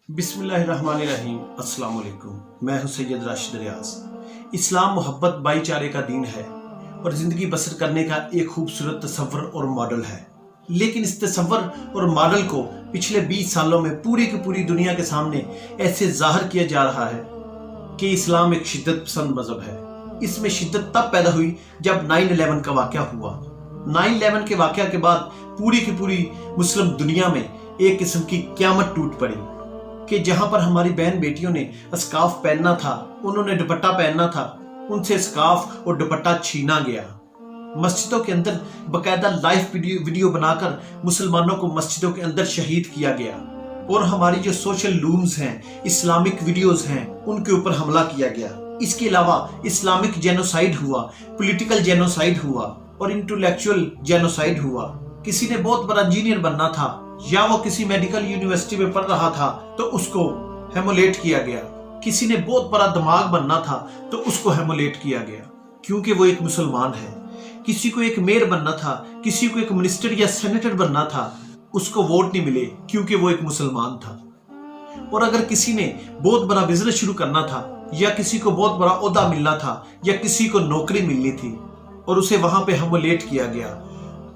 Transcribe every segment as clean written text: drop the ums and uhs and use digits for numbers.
बिस्मिल्लाहिर्रहमानिर्रहीम। अस्सलाम वालेकुम। मैं हूं सैयद राशिद रियाज। इस्लाम मोहब्बत भाईचारे का दीन है और ज़िंदगी बसर करने का एक खूबसूरत तसव्वुर और मॉडल है। लेकिन इस तसव्वुर और मॉडल को पिछले 20 सालों में पूरी की पूरी दुनिया के सामने ऐसे जाहिर किया जा रहा है कि इस्लाम एक शिद्दत पसंद मजहब है। इसमें शिद्दत तब पैदा हुई जब 9/11 का वाक़या हुआ। 9/11 के वाक़या के बाद पूरी की पूरी मुस्लिम दुनिया में एक किस्म की क़यामत टूट पड़ी कि जहां पर हमारी बहन बेटियों ने स्कार्फ पहनना था, उन्होंने दुपट्टा पहनना था, उनसे स्कार्फ और दुपट्टा छीना गया। मस्जिदों के अंदर बकायदा लाइव वीडियो बनाकर मुसलमानों को मस्जिदों के अंदर शहीद किया गया और हमारी जो सोशल लूम्स हैं, इस्लामिक वीडियोस हैं, उनके ऊपर हमला किया गया। इसके अलावा इस्लामिक जेनोसाइड हुआ, पॉलिटिकल जेनोसाइड हुआ और इंटेलेक्चुअल जेनोसाइड हुआ। किसी ने बहुत बड़ा इंजीनियर बनना था या वो किसी मेडिकल यूनिवर्सिटी में पढ़ रहा था तो उसको हेमोलेट किया गया। किसी ने बहुत बड़ा दिमाग बनना था तो उसको हेमोलेट किया गया क्योंकि वो एक मुसलमान है। किसी को एक मेयर बनना था, किसी को एक मिनिस्टर या सेनेटर बनना था, उसको वोट नहीं मिले क्योंकि वो एक मुसलमान था। और अगर किसी ने बहुत बड़ा बिजनेस शुरू करना था या किसी को बहुत बड़ा ओहदा मिलना था या किसी को नौकरी मिलनी थी और उसे वहां पे हेमोलेट किया गया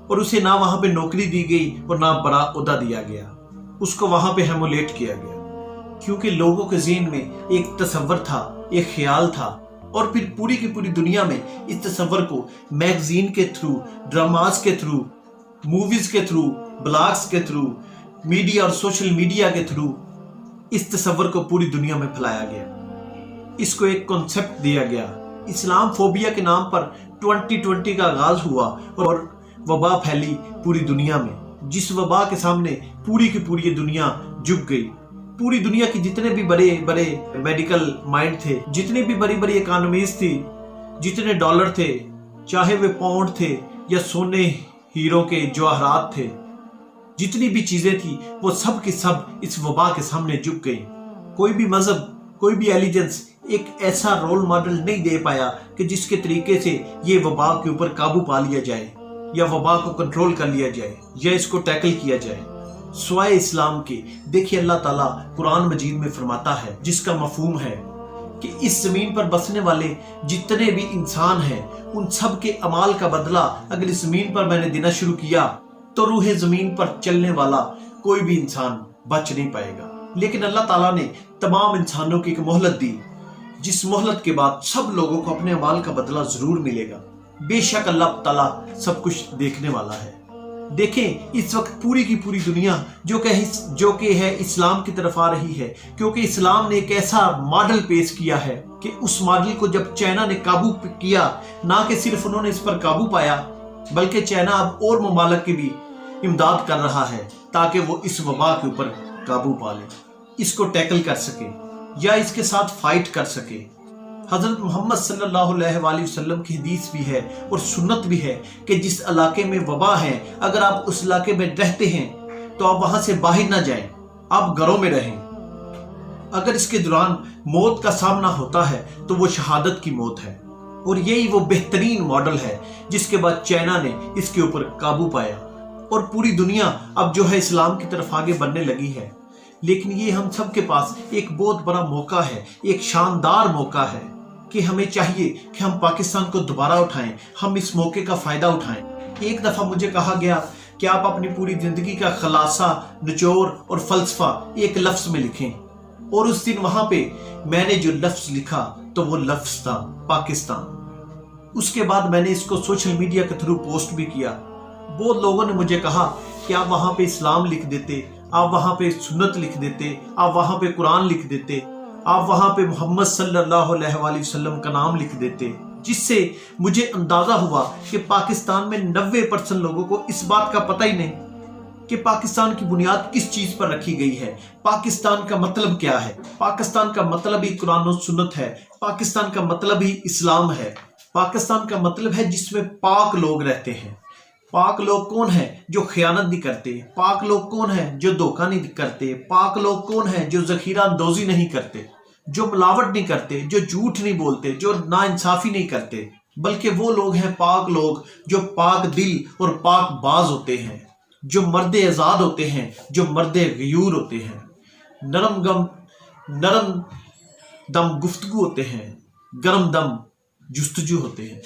और उसे ना वहां पे नौकरी दी गई और ना बड़ा ओहदा दिया गया, उसको वहां पे हेमोलेट किया गया क्योंकि लोगों के ज़हन में एक तसव्वुर था, एक ख्याल था। और फिर पूरी की पूरी दुनिया में इस तसव्वुर को मैगजीन के थ्रू, ड्रामास के थ्रू, मूवीज के थ्रू, ब्लॉग्स के थ्रू, मीडिया और सोशल मीडिया के थ्रू इस तसव्वुर को पूरी दुनिया में फैलाया गया। इसको एक कॉन्सेप्ट दिया गया। इस्लाम फोबिया के नाम पर 2020 का आगाज हुआ और वबा फैली पूरी दुनिया में, जिस वबा के सामने पूरी की पूरी दुनिया झुक गई। पूरी दुनिया की जितने भी बड़े बड़े मेडिकल माइंड थे, जितनी भी बड़ी बड़ी इकोनॉमीज थी, जितने डॉलर थे, चाहे वे पाउंड थे या सोने हीरो के जवाहरात थे, जितनी भी चीजें थी वो सब की सब इस वबा के सामने झुक गई। कोई भी मजहब, कोई भी एलिजेंस एक ऐसा रोल मॉडल नहीं दे पाया कि जिसके तरीके से ये वबा के ऊपर काबू पा लिया जाए या वबा को कंट्रोल कर लिया जाए या इसको टैकल किया जाए स्वाय इस्लाम के। देखिए अल्लाह ताला कुरान मजीद में फरमाता है, जिसका मफहूम है कि इस जमीन पर बसने वाले जितने भी इंसान हैं उन सब के अमाल का बदला अगर इस जमीन पर मैंने देना शुरू किया तो रूहे जमीन पर चलने वाला कोई भी इंसान बच नहीं पाएगा। लेकिन अल्लाह ताला ने तमाम इंसानों की एक मोहलत दी, जिस मोहलत के बाद सब लोगों को अपने अमाल का बदला जरूर मिलेगा। बेशक अल्लाह ताला सब कुछ देखने वाला है। देखें इस वक्त पूरी की पूरी दुनिया जो कि है इस्लाम की तरफ आ रही है, क्योंकि इस्लाम ने एक ऐसा मॉडल पेश किया है कि उस मॉडल को जब चाइना ने काबू किया, ना कि सिर्फ उन्होंने इस पर काबू पाया बल्कि चाइना अब और ममालिक की भी इमदाद कर रहा है ताकि वो इस वबा के ऊपर काबू पा ले, इसको टैकल कर सके या इसके साथ फाइट कर सके। हजरत मोहम्मद सल्लल्लाहु अलैहि वसल्लम की हदीस भी है और सुन्नत भी है कि जिस इलाके में वबा है, अगर आप उस इलाके में रहते हैं तो आप वहां से बाहर ना जाएं, आप घरों में रहें। अगर इसके दौरान मौत का सामना होता है तो वो शहादत की मौत है। और यही वो बेहतरीन मॉडल है जिसके बाद चाइना ने इसके ऊपर काबू पाया और पूरी दुनिया अब जो है इस्लाम की तरफ आगे बढ़ने लगी है। लेकिन ये हम सब के पास एक बहुत बड़ा मौका है, एक शानदार मौका है कि हमें चाहिए कि हम पाकिस्तान को दोबारा उठाएं, हम इस मौके का फायदा उठाएं। एक दफा मुझे कहा गया कि आप अपनी पूरी जिंदगी का खलासा, निचोड़ और फलसफा एक लफ्ज में लिखें, और उस दिन वहां पे मैंने जो लफ्ज लिखा तो वो लफ्ज था पाकिस्तान। उसके बाद मैंने इसको सोशल मीडिया के थ्रू पोस्ट भी किया। बहुत लोगों ने मुझे कहा कि आप वहां पे इस्लाम लिख देते, आप वहां पे सुन्नत लिख देते, आप वहां पे कुरान लिख देते, आप वहां पे मोहम्मद सल्लल्लाहु अलैहि वसल्लम का नाम लिख देते, जिससे मुझे अंदाजा हुआ कि पाकिस्तान में 90% लोगों को इस बात का पता ही नहीं कि पाकिस्तान की बुनियाद किस चीज पर रखी गई है, पाकिस्तान का मतलब क्या है। पाकिस्तान का मतलब ही कुरान और सुन्नत है, पाकिस्तान का मतलब ही इस्लाम है, पाकिस्तान का मतलब है जिसमें पाक लोग रहते हैं। पाक लोग कौन है? जो खयानत नहीं करते। पाक लोग कौन है? जो धोखा नहीं करते। पाक लोग कौन है? जो जखीरा अंदोजी नहीं करते, जो मिलावट नहीं करते, जो झूठ नहीं बोलते, जो नाइंसाफी नहीं करते, बल्कि वो लोग हैं पाक लोग जो पाक दिल और पाक बाज होते हैं, जो मर्द आज़ाद होते हैं, जो मर्द गयूर होते हैं। नरम दम गुफ्तगू होते हैं, गरम दम जुस्तजू होते हैं,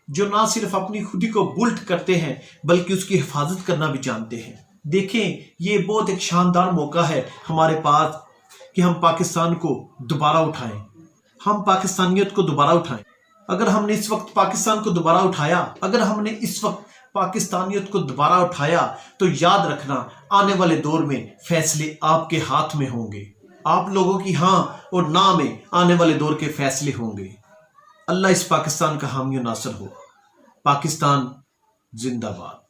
जो ना सिर्फ अपनी खुदी को बुल्ट करते हैं बल्कि उसकी हिफाजत करना भी जानते हैं। देखें, ये बहुत एक शानदार मौका है हमारे पास कि हम पाकिस्तान को दोबारा उठाएं, हम पाकिस्तानियत को दोबारा उठाएं। अगर हमने इस वक्त पाकिस्तान को दोबारा उठाया, अगर हमने इस वक्त पाकिस्तानियत को दोबारा उठाया, तो याद रखना आने वाले दौर में फैसले आपके हाथ में होंगे। आप लोगों की हाँ और ना में आने वाले दौर के फैसले होंगे। अल्लाह इस पाकिस्तान का हामी और नासर हो। पाकिस्तान जिंदाबाद।